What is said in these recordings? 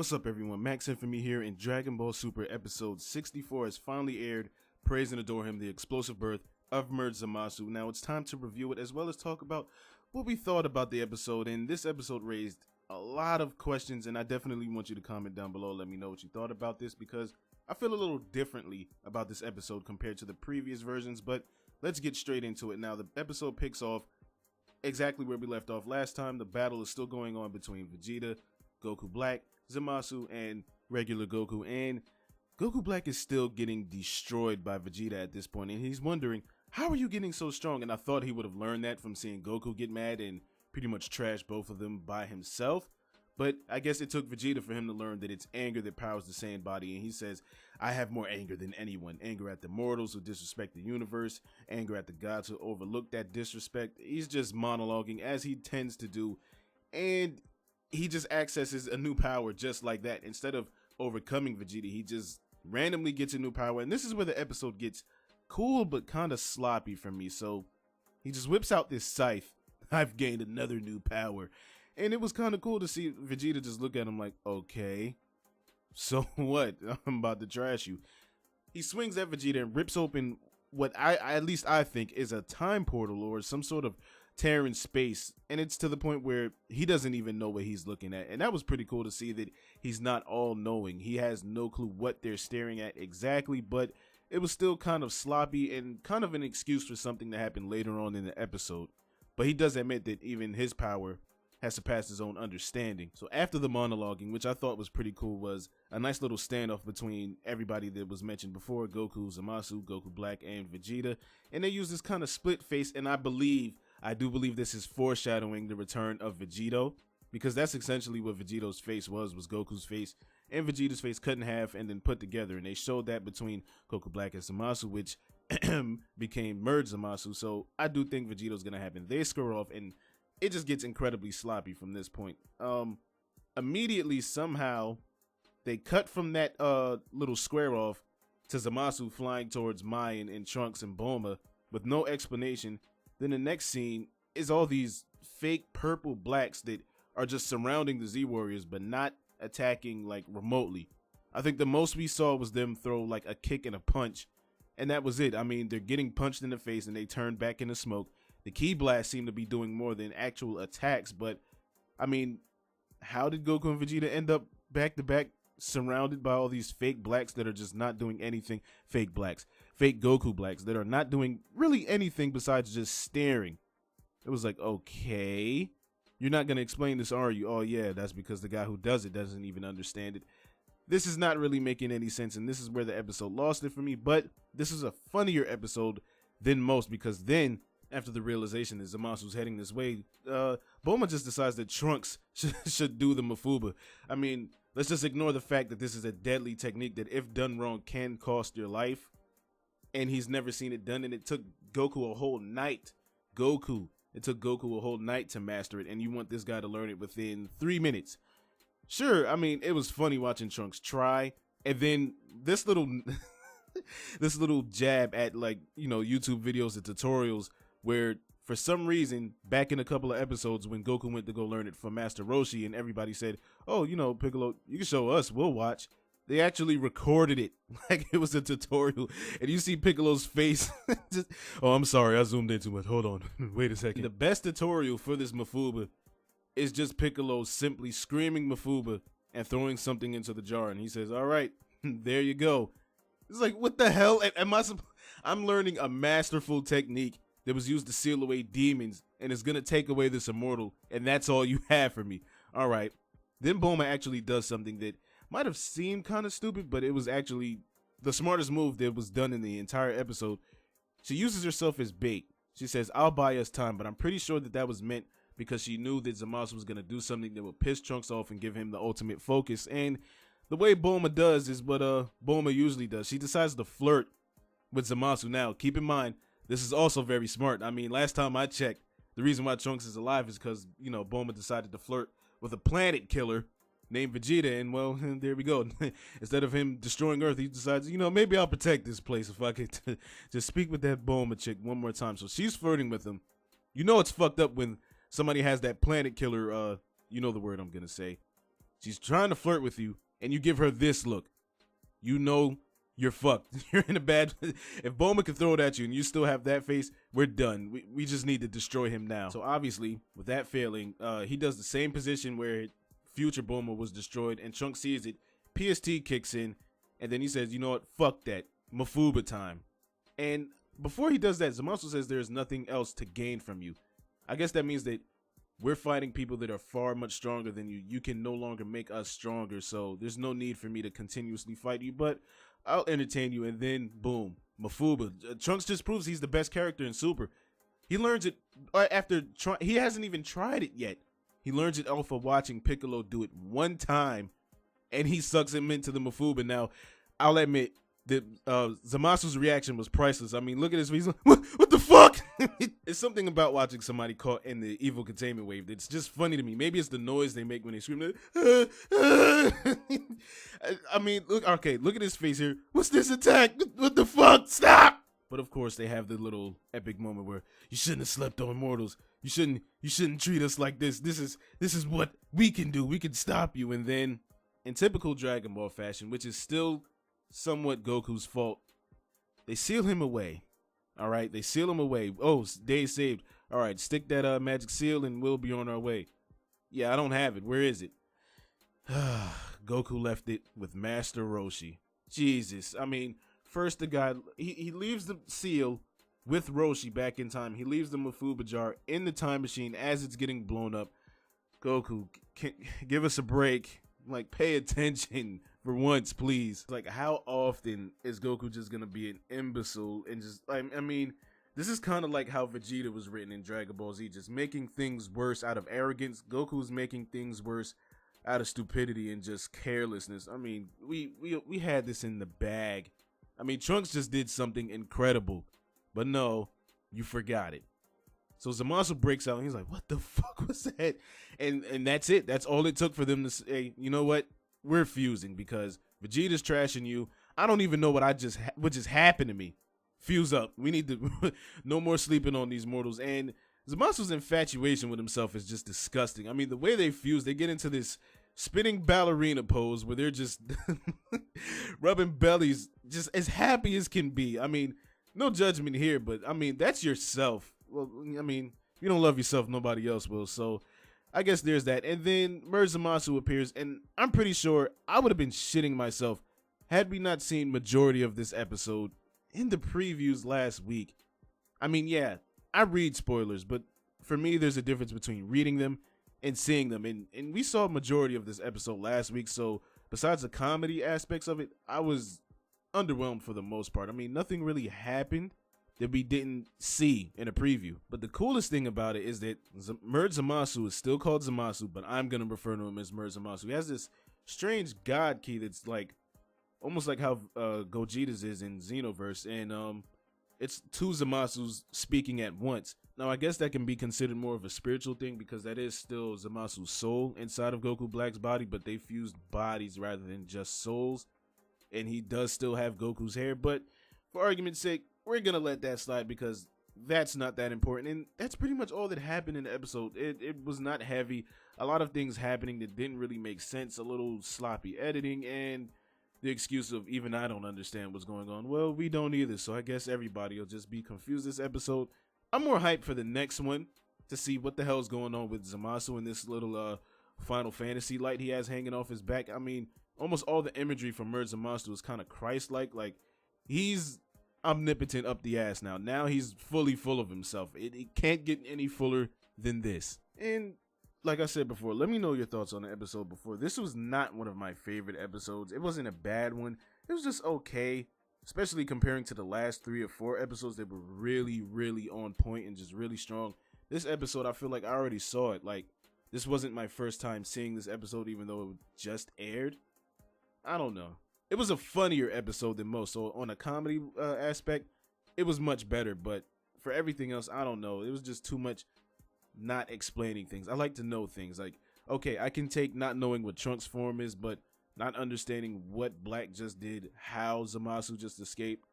What's up everyone, Max Infamy here, and Dragon Ball Super episode 64 has finally aired. Praise and adore him, the explosive birth of Merge Zamasu. Now it's time to review it as well as talk about what we thought about the episode, and this episode raised a lot of questions, and I definitely want you to comment down below, let me know what you thought about this, because I feel a little differently about this episode compared to the previous versions. But let's get straight into it. Now the episode picks off exactly where we left off last time. The battle is still going on between Vegeta, Goku Black, Zamasu, and regular Goku, and Goku Black is still getting destroyed by Vegeta at this point, and he's wondering, how are you getting so strong? And I thought he would have learned that from seeing Goku get mad and pretty much trash both of them by himself, but I guess it took Vegeta for him to learn that it's anger that powers the Saiyan body, and he says, I have more anger than anyone. Anger at the mortals who disrespect the universe, anger at the gods who overlook that disrespect. He's just monologuing as he tends to do, and he just accesses a new power just like that. Instead of overcoming Vegeta, he just randomly gets a new power, and this is where the episode gets cool but kind of sloppy for me. So he just whips out this scythe. I've gained another new power, and it was kind of cool to see Vegeta just look at him like, okay, so what? I'm about to trash you. He swings at Vegeta and rips open what at least I think is a time portal or some sort of tear in space, and it's to the point where he doesn't even know what he's looking at. And that was pretty cool to see that he's not all knowing. He has no clue what they're staring at exactly, but it was still kind of sloppy and kind of an excuse for something to happen later on in the episode. But he does admit that even his power has surpassed his own understanding. So after the monologuing, which I thought was pretty cool, was a nice little standoff between everybody that was mentioned before: Goku, Zamasu, Goku Black, and Vegeta. And they use this kind of split face, and I do believe this is foreshadowing the return of Vegito, because that's essentially what Vegito's face was Goku's face and Vegeta's face cut in half and then put together. And they showed that between Goku Black and Zamasu, which became Merge Zamasu. So I do think Vegito's gonna happen. They score off, and it just gets incredibly sloppy from this point. Immediately, somehow, they cut from that little square off to Zamasu flying towards Mai and Trunks and Bulma with no explanation. Then the next scene is all these fake purple blacks that are just surrounding the Z Warriors but not attacking like remotely. I think the most we saw was them throw like a kick and a punch, and that was it. I mean, they're getting punched in the face and they turn back into smoke. The Ki Blast seemed to be doing more than actual attacks, but I mean, how did Goku and Vegeta end up back to back surrounded by all these fake blacks that are just not doing anything? Fake Goku blacks that are not doing really anything besides just staring. It was like, okay, you're not gonna explain this, are you? Oh yeah, that's because the guy who does it doesn't even understand it. This is not really making any sense, and this is where the episode lost it for me. But this is a funnier episode than most, because then after the realization that Zamasu's heading this way, Bulma just decides that Trunks should do the Mafuba. I mean, let's just ignore the fact that this is a deadly technique that, if done wrong, can cost your life. And he's never seen it done, and it took Goku a whole night. It took Goku a whole night to master it, and you want this guy to learn it within 3 minutes. Sure, I mean, it was funny watching Trunks try, and then this little this little jab at, like, you know, YouTube videos and tutorials, where for some reason, back in a couple of episodes when Goku went to go learn it from Master Roshi and everybody said, oh, you know, Piccolo, you can show us, we'll watch. They actually recorded it like it was a tutorial, and you see Piccolo's face. Just, oh, I'm sorry, I zoomed in too much. Hold on, wait a second. The best tutorial for this Mafuba is just Piccolo simply screaming Mafuba and throwing something into the jar, and he says, all right, there you go. It's like, what the hell? I'm learning a masterful technique that was used to seal away demons, and it's gonna take away this immortal, and that's all you have for me. All right. Then Bulma actually does something that might have seemed kind of stupid, but it was actually the smartest move that was done in the entire episode. She uses herself as bait. She says, I'll buy us time, but I'm pretty sure that was meant because she knew that Zamasu was gonna do something that would piss Trunks off and give him the ultimate focus. And the way Bulma does is what Bulma usually does. She decides to flirt with Zamasu. Now, keep in mind, this is also very smart. I mean, last time I checked, the reason why Trunks is alive is because, you know, Bulma decided to flirt with a planet killer named Vegeta, and well, there we go. Instead of him destroying Earth, he decides, you know, maybe I'll protect this place if I could just speak with that Bulma chick one more time. So she's flirting with him. You know it's fucked up when somebody has that planet killer, you know the word I'm gonna say, She's trying to flirt with you, and you give her this look. You know you're fucked. You're in a bad... If Bulma can throw it at you and you still have that face, we're done. We just need to destroy him now. So obviously, with that failing, he does the same position where future Bulma was destroyed, and Trunks sees it. PST kicks in, and then he says, you know what? Fuck that. Mafuba time. And before he does that, Zamasu says there's nothing else to gain from you. I guess that means that we're fighting people that are far much stronger than you. You can no longer make us stronger, so there's no need for me to continuously fight you, but I'll entertain you. And then, boom, Mafuba. Trunks just proves he's the best character in Super. He learns it after he hasn't even tried it yet. He learns it off of watching Piccolo do it one time, and he sucks him into the Mafuba. Now, I'll admit that Zamasu's reaction was priceless. I mean, look at his face. What the fuck? It's something about watching somebody caught in the evil containment wave that's just funny to me. Maybe it's the noise they make when they scream. I mean, look at his face here. What's this attack? What the fuck? Stop! But of course, they have the little epic moment where you shouldn't have slept on mortals. You shouldn't treat us like this. This is what we can do. We can stop you. And then, in typical Dragon Ball fashion, which is still somewhat Goku's fault, they seal him away. All right, they seal him away. Oh, day saved. All right, stick that magic seal and we'll be on our way. Yeah, I don't have it. Where is it? Goku left it with Master Roshi. Jesus, I mean, first the guy, he leaves the seal with Roshi back in time. He leaves the Mafuba jar in the time machine as it's getting blown up. Goku, give us a break. Like, pay attention for once, please. Like, how often is Goku just gonna be an imbecile and just, I mean, this is kind of like how Vegeta was written in Dragon Ball Z, just making things worse out of arrogance. Goku's making things worse out of stupidity and just carelessness. I mean, we had this in the bag. I mean, Trunks just did something incredible, but no, you forgot it. So Zamasu breaks out and he's like, what the fuck was that? And that's it. That's all it took for them to say, you know what? We're fusing because Vegeta's trashing you. I don't even know what just happened to me. Fuse up. We need to no more sleeping on these mortals. And Zamasu's infatuation with himself is just disgusting. I mean, the way they fuse, they get into this spinning ballerina pose where they're just rubbing bellies, just as happy as can be. I mean, no judgment here, but I mean, that's yourself. Well, I mean, you don't love yourself, nobody else will. So I guess there's that. And then Merge Zamasu appears, and I'm pretty sure I would have been shitting myself had we not seen majority of this episode in the previews last week. I mean, yeah, I read spoilers, but for me, there's a difference between reading them and seeing them. And we saw majority of this episode last week, so besides the comedy aspects of it, I was underwhelmed for the most part. I mean, nothing really happened that we didn't see in a preview. But the coolest thing about it is that Merge Zamasu is still called Zamasu, but I'm going to refer to him as Merge Zamasu. He has this strange god key that's like, almost like how Gogeta's is in Xenoverse, and it's two Zamasus speaking at once. Now, I guess that can be considered more of a spiritual thing because that is still Zamasu's soul inside of Goku Black's body, but they fused bodies rather than just souls. And he does still have Goku's hair, but for argument's sake, we're going to let that slide because that's not that important. And that's pretty much all that happened in the episode. It was not heavy. A lot of things happening that didn't really make sense. A little sloppy editing and the excuse of even I don't understand what's going on. Well, we don't either. So I guess everybody will just be confused this episode. I'm more hyped for the next one to see what the hell is going on with Zamasu and this little Final Fantasy light he has hanging off his back. I mean, almost all the imagery from Merge Zamasu is kind of Christ-like. Like, he's omnipotent up the ass now. Now he's fully full of himself. It can't get any fuller than this. And like I said before, let me know your thoughts on the episode before. This was not one of my favorite episodes. It wasn't a bad one. It was just okay, especially comparing to the last 3 or 4 episodes that were really, really on point and just really strong. This episode, I feel like I already saw it. Like, this wasn't my first time seeing this episode, even though it just aired. I don't know. It was a funnier episode than most. So on a comedy aspect, it was much better. But for everything else, I don't know. It was just too much not explaining things. I like to know things. Like, okay, I can take not knowing what Trunks' form is, but not understanding what Black just did, how Zamasu just escaped.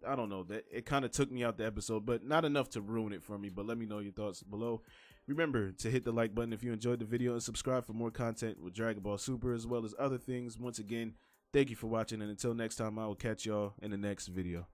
I don't know. That it kind of took me out the episode, but not enough to ruin it for me. But let me know your thoughts below. Remember to hit the like button if you enjoyed the video and subscribe for more content with Dragon Ball Super as well as other things. Once again, thank you for watching, and until next time, I will catch y'all in the next video.